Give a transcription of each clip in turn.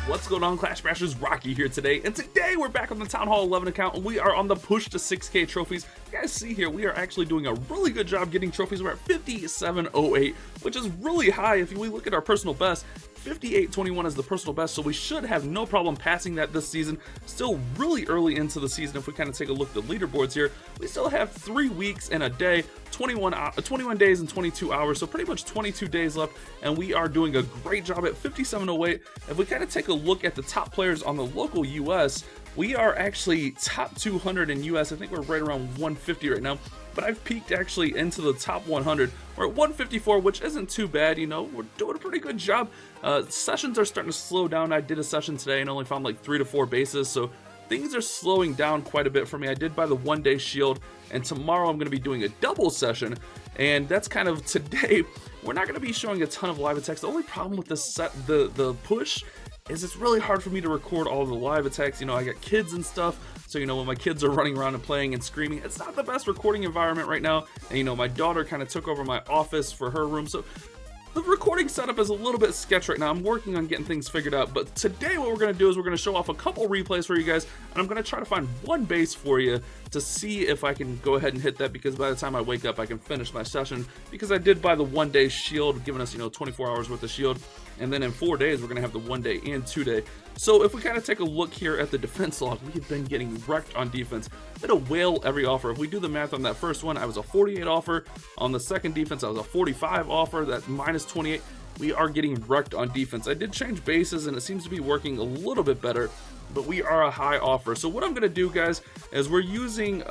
What's going on, Clash Smashers? Rocky here today, and today we're back on the Town Hall 11 account, and we are on the push to 6K trophies. You guys see here, we are actually doing a really good job getting trophies. We're at 5708, which is really high. If we look at our personal best, 5821 is the personal best, so we should have no problem passing that this season. Still really early into the season. If we kind of take a look at the leaderboards here, we still have 3 weeks and a day, 21 days and 22 hours, so pretty much 22 days left, and we are doing a great job at 5708. If we kind of take a look at the top players on the local US, we are actually top 200 in US. I think we're right around 150 right now, but I've peaked actually into the top 100. We're at 154, which isn't too bad. You know, we're doing a pretty good job. Sessions are starting to slow down. I did a session today and only found like 3 to 4 bases, so things are slowing down quite a bit for me. I did buy the 1-day shield, and tomorrow I'm going to be doing a double session, and that's kind of today. We're not going to be showing a ton of live attacks. The only problem with this the push is it's really hard for me to record all the live attacks. You know, I got kids and stuff, so you know, when my kids are running around and playing and screaming, it's not the best recording environment right now. And you know, my daughter kind of took over my office for her room, so the recording setup is a little bit sketch right now. I'm working on getting things figured out, but today what we're going to do is we're going to show off a couple replays for you guys, and I'm going to try to find one base for you to see if I can go ahead and hit that, because by the time I wake up I can finish my session, because I did buy the 1-day shield, giving us, you know, 24 hours worth of shield, and then in 4 days we're going to have the 1-day and 2-day. So if we kind of take a look here at the defense log, we've been getting wrecked on defense. Been a whale every offer. If we do the math on that first one, I was a 48 offer. On the second defense, I was a 45 offer. That's minus 28. We are getting wrecked on defense. I did change bases, and it seems to be working a little bit better, but we are a high offer. So what I'm going to do, guys, is we're using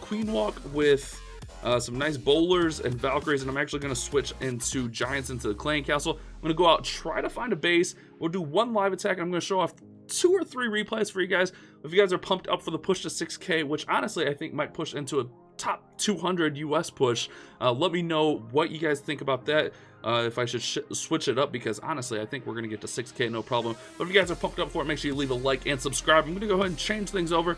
Queen Walk with some nice bowlers and Valkyries, and I'm actually going to switch into Giants into the Clan Castle. I'm going to go out, try to find a base. We'll do one live attack, and I'm going to show off 2 or 3 replays for you guys. If you guys are pumped up for the push to 6K, which honestly I think might push into a top 200 US push, let me know what you guys think about that. If I should switch it up, because honestly I think we're gonna get to 6K no problem. But if you guys are pumped up for it, make sure you leave a like and subscribe. I'm gonna go ahead and change things over,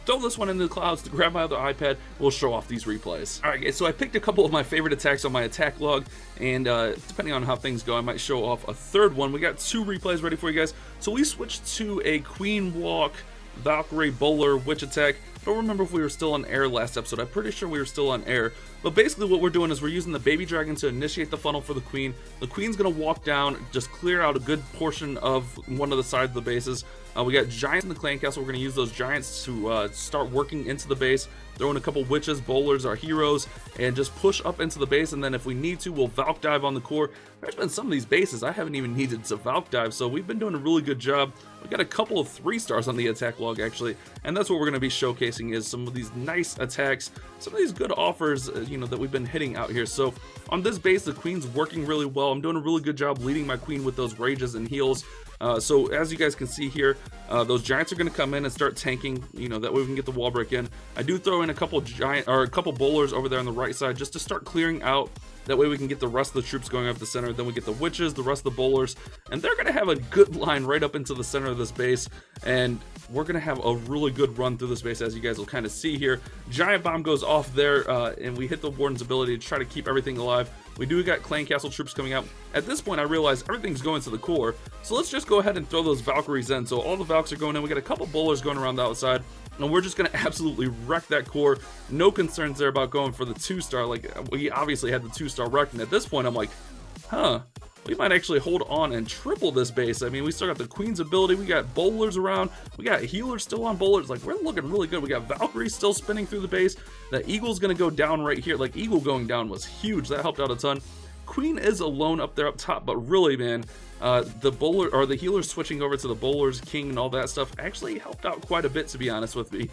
throw this one into the clouds to grab my other iPad. We'll show off these replays. All right, guys, so I picked a couple of my favorite attacks on my attack log, and depending on how things go, I might show off a third one. We got 2 replays ready for you guys. So we switched to a Queen Walk, Valkyrie, Bowler, Witch attack. I don't remember if we were still on air last episode. I'm pretty sure we were still on air. But basically what we're doing is we're using the baby dragon to initiate the funnel for the queen. The queen's going to walk down, just clear out a good portion of one of the sides of the bases. We got giants in the clan castle. We're going to use those giants to start working into the base. Throw in a couple witches, bowlers, our heroes, and just push up into the base. And then if we need to, we'll Valk dive on the core. There's been some of these bases I haven't even needed to Valk dive, so we've been doing a really good job. We got a couple of 3 stars on the attack log actually, and that's what we're going to be showcasing, is some of these nice attacks, some of these good offers, you know, that we've been hitting out here. So on this base, the queen's working really well. I'm doing a really good job leading my queen with those rages and heals. So as you guys can see here, those giants are going to come in and start tanking, you know, that way we can get the wall break in. I do throw in a couple bowlers over there on the right side just to start clearing out. That way we can get the rest of the troops going up the center. Then we get the witches, the rest of the bowlers, and they're going to have a good line right up into the center of this base, and we're going to have a really good run through this base, as you guys will kind of see here. Giant bomb goes off there, and we hit the warden's ability to try to keep everything alive. We do got clan castle troops coming out. At this point I realize everything's going to the core, so let's just go ahead and throw those Valkyries in. So all the Valks are going in. We got a couple bowlers going around the outside, and we're just going to absolutely wreck that core. No concerns there about going for the 2-star. Like, we obviously had the 2-star wrecked, and at this point I'm like, we might actually hold on and triple this base. I mean, we still got the queen's ability, we got bowlers around, we got healers still on bowlers. Like, we're looking really good. We got Valkyrie still spinning through the base. The eagle's gonna go down right here. Like, eagle going down was huge. That helped out a ton. Queen is alone up there up top, but really, man, the bowler or the healers switching over to the bowlers, king, and all that stuff actually helped out quite a bit, to be honest with me,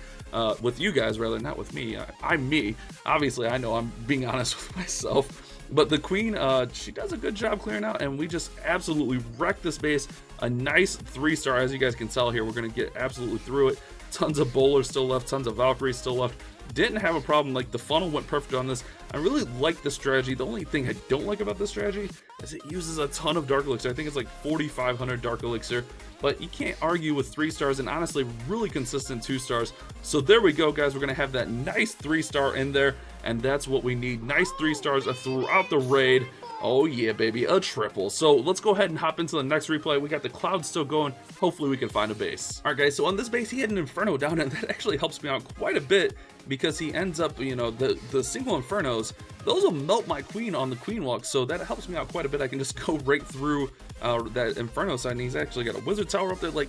with you guys rather, not with me. I'm me. Obviously, I know I'm being honest with myself. But the queen, she does a good job clearing out, and we just absolutely wreck this base. A nice 3-star, as you guys can tell here. We're going to get absolutely through it. Tons of bowlers still left, tons of Valkyries still left. Didn't have a problem. Like, the funnel went perfect on this. I really like the strategy. The only thing I don't like about this strategy is it uses a ton of dark elixir. I think it's like 4,500 dark elixir, but you can't argue with 3 stars, and honestly really consistent 2 stars. So there we go, guys. We're gonna have that nice 3-star in there, and that's what we need. Nice 3 stars throughout the raid. Oh yeah, baby, a triple. So let's go ahead and hop into the next replay. We got the clouds still going. Hopefully we can find a base. All right, guys, so on this base, he had an Inferno down, and that actually helps me out quite a bit because he ends up, you know, the single Infernos, those will melt my queen on the queen walk, so that helps me out quite a bit. I can just go right through that Inferno side, and he's actually got a wizard tower up there. Like,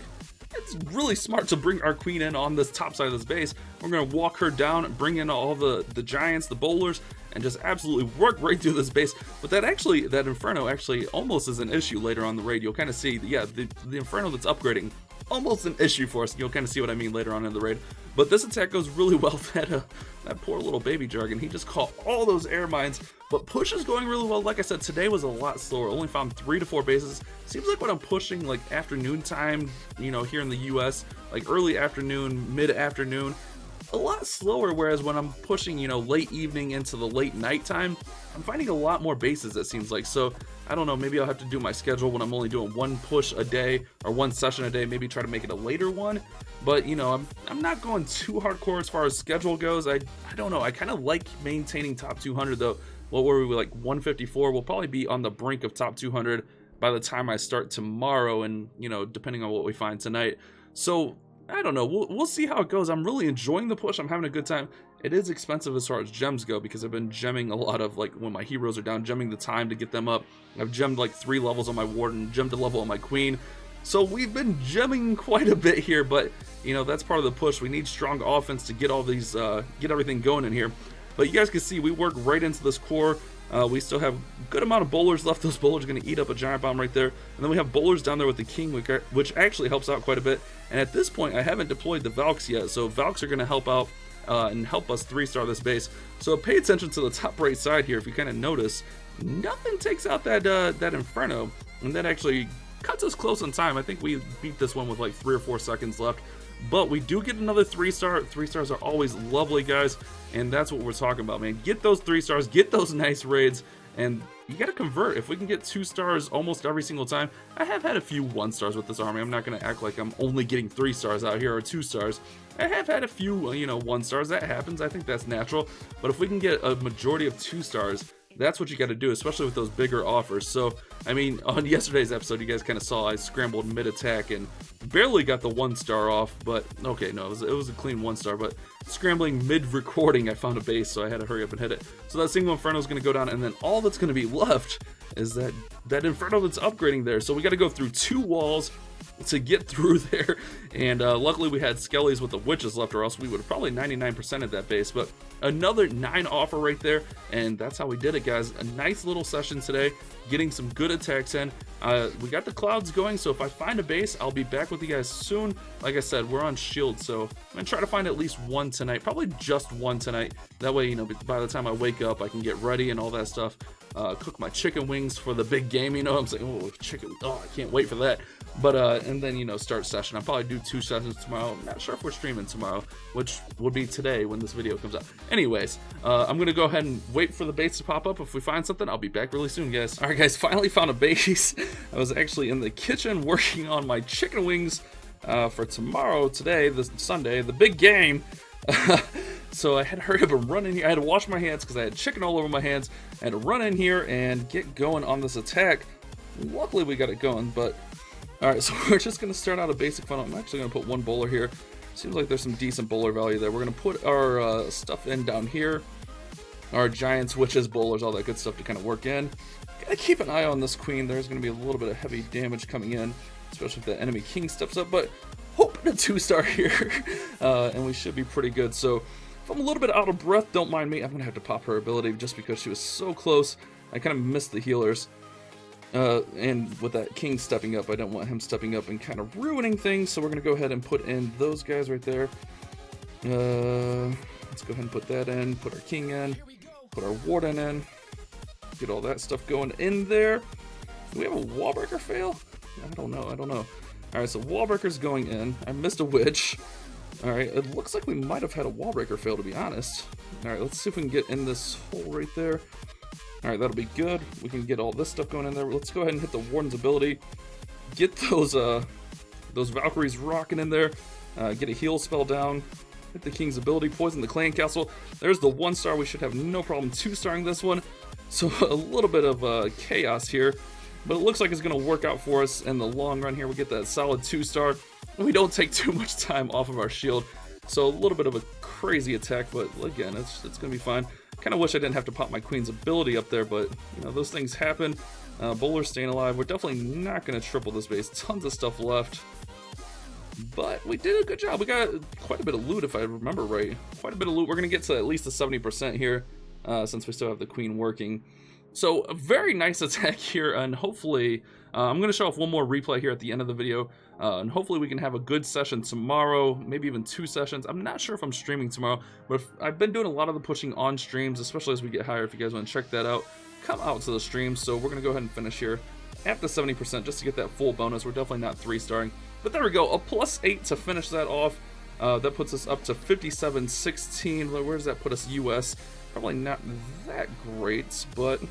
it's really smart to bring our queen in on this top side of this base. We're gonna walk her down, bring in all the giants, the bowlers, and just absolutely work right through this base. But that Inferno actually almost is an issue later on the raid. You'll kind of see, yeah, the Inferno that's upgrading, almost an issue for us. You'll kind of see what I mean later on in the raid. But this attack goes really well. That poor little baby Jargon, he just caught all those air mines. But push is going really well. Like I said, today was a lot slower. Only found 3 to 4 bases. Seems like when I'm pushing like afternoon time, you know, here in the US, like early afternoon, mid-afternoon, a lot slower, whereas when I'm pushing, you know, late evening into the late night time, I'm finding a lot more bases, it seems like. So I don't know, maybe I'll have to do my schedule when I'm only doing 1 push a day or 1 session a day, maybe try to make it a later one. But you know, I'm not going too hardcore as far as schedule goes. I don't know, I kind of like maintaining top 200 though. What were we, like 154? We'll probably be on the brink of top 200 by the time I start tomorrow, and you know, depending on what we find tonight. So I don't know, we'll see how it goes. I'm really enjoying the push. I'm having a good time. It is expensive as far as gems go because I've been gemming a lot of, like, when my heroes are down, gemming the time to get them up. I've gemmed like 3 levels on my warden, gemmed a level on my queen. So we've been gemming quite a bit here, but you know, that's part of the push. We need strong offense to get all these, get everything going in here. But you guys can see we work right into this core. We still have a good amount of bowlers left. Those bowlers are going to eat up a giant bomb right there. And then we have bowlers down there with the king, which actually helps out quite a bit. And at this point, I haven't deployed the Valks yet. So Valks are going to help out and help us 3-star this base. So pay attention to the top right side here. If you kind of notice, nothing takes out that Inferno. And that actually cuts us close on time. I think we beat this one with like 3 or 4 seconds left. But we do get another 3-star. 3 stars are always lovely, guys. And that's what we're talking about, man. Get those 3 stars, get those nice raids, and you gotta convert. If we can get 2 stars almost every single time. I have had a few 1 stars with this army. I'm not gonna act like I'm only getting 3 stars out here or 2 stars. I have had a few, you know, 1 stars. That happens. I think that's natural. But if we can get a majority of 2 stars, that's what you got to do, especially with those bigger offers. So, I mean, on yesterday's episode, you guys kind of saw I scrambled mid-attack and barely got the 1-star off, but okay, no, it was a clean 1-star, but scrambling mid-recording, I found a base, so I had to hurry up and hit it. So that single Inferno is going to go down, and then all that's going to be left is that Inferno that's upgrading there. So we got to go through 2 walls to get through there, and luckily we had skellies with the witches left, or else we would have probably 99%ed that base. But another 9 offer right there, and that's how we did it, guys. A nice little session today, getting some good attacks in. We got the clouds going, so if I find a base, I'll be back with you guys soon. Like I said, we're on shield, so I'm gonna try to find at least 1 tonight, probably just 1 tonight. That way, you know, by the time I wake up, I can get ready and all that stuff. Cook my chicken wings for the big game, you know. I'm saying, oh, chicken, oh, I can't wait for that. But and then, you know, start session. I'll probably do 2 sessions tomorrow. I'm not sure if we're streaming tomorrow, which would be today when this video comes out. Anyways, I'm gonna go ahead and wait for the base to pop up. If we find something, I'll be back really soon, guys. All right, guys, finally found a base. I was actually in the kitchen working on my chicken wings for tomorrow, today, this Sunday, the big game. So I had to hurry up and run in here. I had to wash my hands because I had chicken all over my hands. I had to run in here and get going on this attack. Luckily, we got it going, but all right, so we're just going to start out a basic funnel. I'm actually going to put 1 bowler here. Seems like there's some decent bowler value there. We're going to put our stuff in down here. Our giants, witches, bowlers, all that good stuff to kind of work in. Got to keep an eye on this queen. There's going to be a little bit of heavy damage coming in, especially if the enemy king steps up, but hoping a 2-star here, and we should be pretty good. So if I'm a little bit out of breath, don't mind me. I'm going to have to pop her ability just because she was so close. I kind of missed the healers. And with that king stepping up, I don't want him stepping up and kind of ruining things, so we're going to go ahead and put in those guys right there. Let's go ahead and put that in, put our king in, put our warden in, get all that stuff going in there. Do we have a wall breaker fail? I don't know. Alright, so wall breaker's going in. I missed a witch. Alright, it looks like we might have had a wall breaker fail, to be honest. Alright, let's see if we can get in this hole right there. Alright, that'll be good. We can get all this stuff going in there. Let's go ahead and hit the warden's ability. Get those Valkyries rocking in there. Get a heal spell down. Hit the king's ability, poison the clan castle. There's the 1-star. We should have no problem 2-starring this one. So a little bit of chaos here, but it looks like it's going to work out for us in the long run here. We get that solid 2-star. We don't take too much time off of our shield, so a little bit of a crazy attack, but again, it's going to be fine. Kind of wish I didn't have to pop my queen's ability up there, but you know, those things happen. Bowler's staying alive. We're definitely not going to triple this base. Tons of stuff left, but we did a good job. We got quite a bit of loot, if I remember right. Quite a bit of loot. We're going to get to at least a 70% here, since we still have the queen working. So a very nice attack here, and hopefully I'm going to show off one more replay here at the end of the video, and hopefully we can have a good session tomorrow, maybe even 2 sessions. I'm not sure if I'm streaming tomorrow, but I've been doing a lot of the pushing on streams, especially as we get higher. If you guys want to check that out, come out to the stream. So we're going to go ahead and finish here at the 70% just to get that full bonus. We're definitely not 3-starring, but there we go, a +8 to finish that off. That puts us up to 5716. Where does that put us US? Probably not that great, but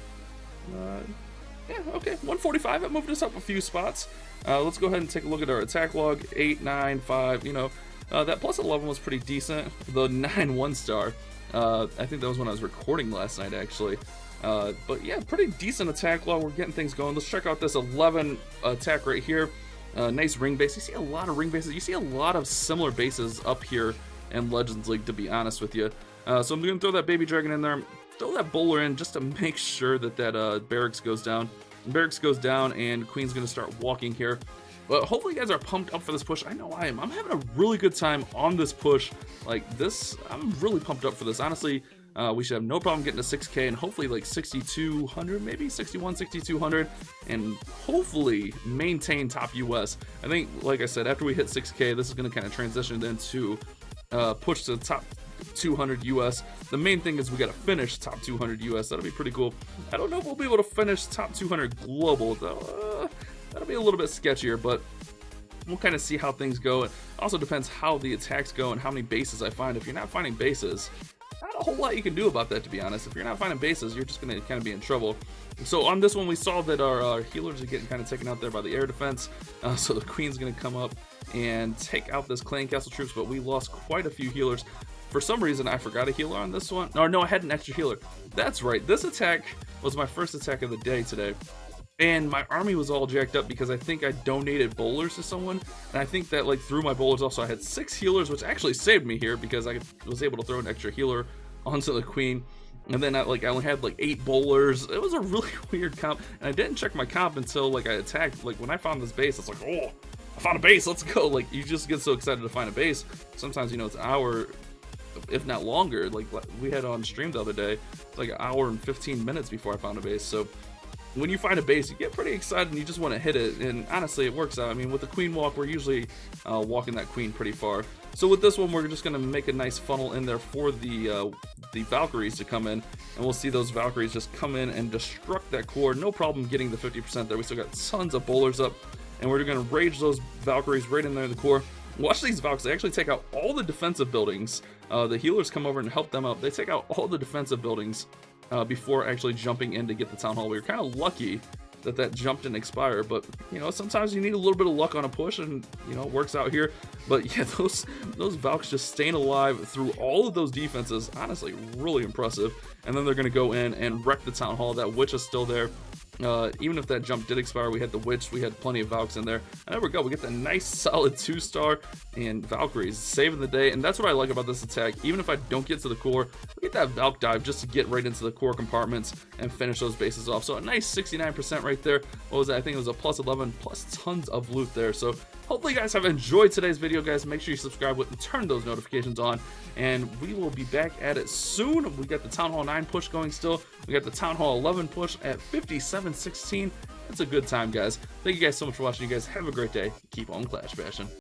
yeah, okay, 145. It moved us up a few spots. Let's go ahead and take a look at our attack log. 8, 9, 5. You know, that +11 was pretty decent. The 9 1-star. I think that was when I was recording last night, actually. But yeah, pretty decent attack log. We're getting things going. Let's check out this 11 attack right here. Nice ring base. You see a lot of ring bases. You see a lot of similar bases up here in Legends League, to be honest with you. So I'm going to throw that baby dragon in there. Throw that bowler in just to make sure that that barracks goes down. Barracks goes down, and queen's going to start walking here. But hopefully you guys are pumped up for this push. I know I am. I'm having a really good time on this push. Like this, I'm really pumped up for this. Honestly, we should have no problem getting to 6K and hopefully like 6,200, maybe 61, 6,200, and hopefully maintain top US. I think, like I said, after we hit 6K, this is going to kind of transition into push to the top 200 US. The main thing is we got to finish top 200 US. That'll be pretty cool. I don't know if we'll be able to finish top 200 global though. That'll be a little bit sketchier, but we'll kind of see how things go. It also depends how the attacks go and how many bases I find. If you're not finding bases, not a whole lot you can do about that, to be honest. If you're not finding bases, you're just going to kind of be in trouble. So on this one, we saw that our healers are getting kind of taken out there by the air defense. So the queen's going to come up and take out this clan castle troops, but we lost quite a few healers. For some reason, I forgot a healer on this one. No, I had an extra healer. That's right. This attack was my first attack of the day today. And my army was all jacked up because I think I donated bowlers to someone. And I think that like through my bowlers also I had 6 healers, which actually saved me here because I was able to throw an extra healer onto the queen. And then I only had like 8 bowlers. It was a really weird comp. And I didn't check my comp until like I attacked. Like when I found this base, it's like, oh, I found a base, let's go. Like you just get so excited to find a base. Sometimes, you know, it's an hour, if not longer. Like we had on stream the other day, it's like an hour and 15 minutes before I found a base. So when you find a base, you get pretty excited and you just want to hit it, and honestly it works out. I mean, with the queen walk, we're usually walking that queen pretty far. So with this one, we're just going to make a nice funnel in there for the Valkyries to come in, and we'll see those Valkyries just come in and destruct that core. No problem getting the 50% there. We still got tons of bowlers up, and we're going to rage those Valkyries right in there in the core. Watch these Valks, they actually take out all the defensive buildings. The healers come over and help them out. They take out all the defensive buildings before actually jumping in to get the town hall. We were kind of lucky that that jump didn't expire, but you know, sometimes you need a little bit of luck on a push, and you know, it works out here. But yeah, those Valks just staying alive through all of those defenses, honestly really impressive. And then they're going to go in and wreck the town hall. That witch is still there. Even if that jump did expire, we had the witch, we had plenty of Valks in there, and there we go. We get the nice solid 2-star and Valkyries saving the day. And that's what I like about this attack. Even if I don't get to the core, we get that Valk dive just to get right into the core compartments and finish those bases off. So a nice 69% right there. What was that? I think it was a +11 plus tons of loot there. So hopefully you guys have enjoyed today's video, guys. Make sure you subscribe and turn those notifications on, and we will be back at it soon. We got the Town Hall 9 push going still. We got the Town Hall 11 push at 5716. It's a good time, guys. Thank you guys so much for watching. You guys have a great day. Keep on Clash Bashing.